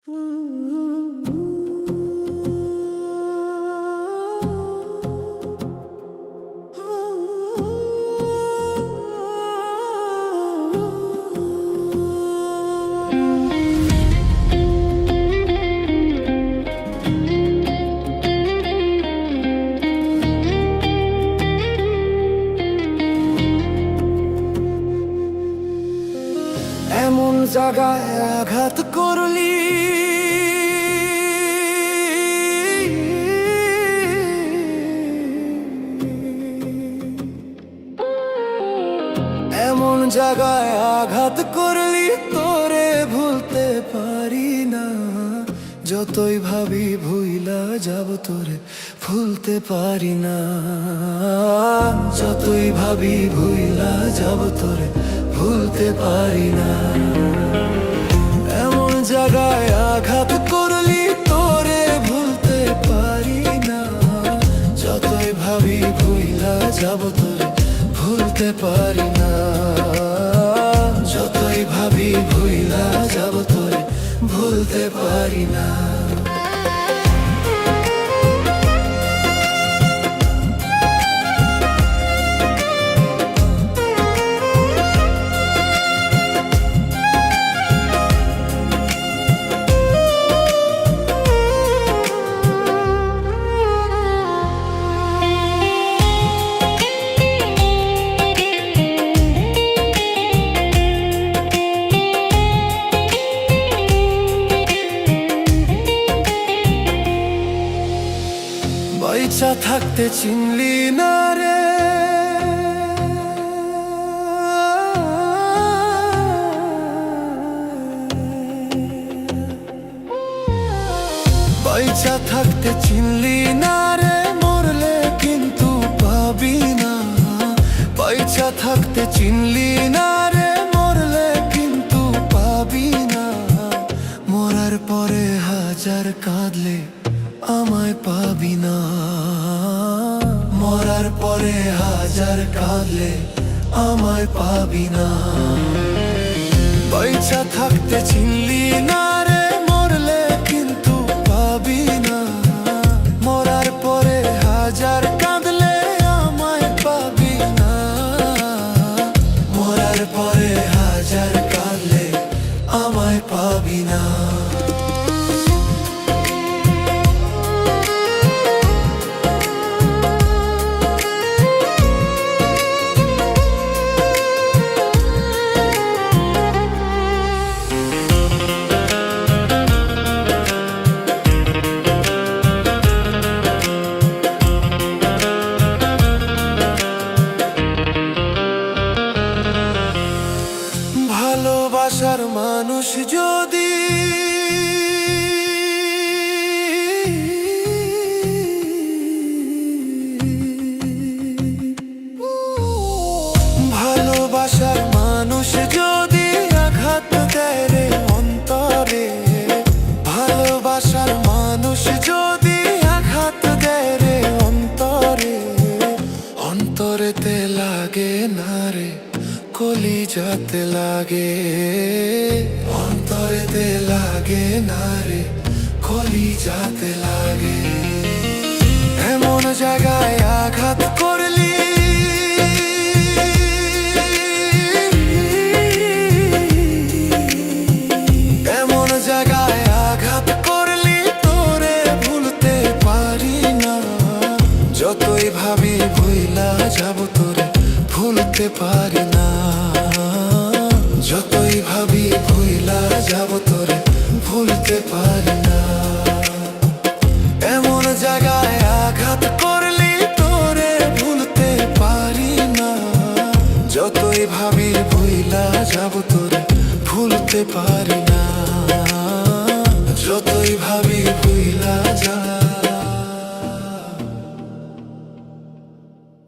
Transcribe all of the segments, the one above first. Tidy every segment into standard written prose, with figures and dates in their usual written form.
এমন জায়গায় আঘাত করলি, এমন জায়গায় আঘাত করলি, তোরে ভুলতে পারি না। যতই ভাবি ভুইলা যাব তোরে ভুলতে পারি না। যতই ভাবি ভুইলা যাব তোরে ভুলতে পারি না। এমন জায়গায় আঘাত করলি, তোরে ভুলতে পারি না। যতই ভাবি ভুইলা যাব তোরে ভুলতে পারি না। যতই ভাবি ভুইলা যাব তোরে ভুলতে পারি না। বাইচা থাকতে চিনলি না রে, বাইচা থাকতে চিনলি না রে, মরলে কিন্তু পাবি না। বাইচা থাকতে চিনলি না রে, মরলে কিন্তু পাবি না। মরার পরে হাজার কাঁদলে আমায় পাবি না। মরার পরে হাজার কাঁদলে আমায় পাবি না। বাইচা থাকতে চিনলি না রে, মরলে কিন্তু পাবি না। মরার পরে হাজার কাঁদলে আমায় পাবি না। মরার পরে হাজার কাঁদলে আমায় পাবি না। ভালোবাসার মানুষ যদি ভালোবাসার মানুষ যদি আঘাত দেয় রে অন্তরে, ভালোবাসার মানুষ যদি আঘাত দেয় রে অন্তরে, অন্তরেতে লাগে না রে কলিজাতে লাগে। অন্তরেতে লাগে না রে কলিজাতে লাগে। এমন জায়গায় আঘাত করলি, এমন জায়গায় আঘাত করলি, তোরে ভুলতে পারি না। যতই ভাবি ভুইলা যাব তোরে ভুলতে পারি না। যতই ভাবি ভুইলা যাব তোরে ভুলতে পারি না। এমন জায়গায় আঘাত করলি, তোরে ভুলতে পারি না। যতই ভাবি ভুইলা যাব তোরে ভুলতে পারি না। যতই ভাবি ভুইলা যাব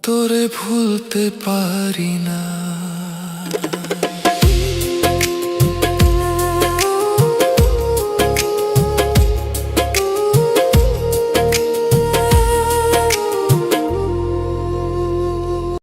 তোরে ভুলতে পারি না।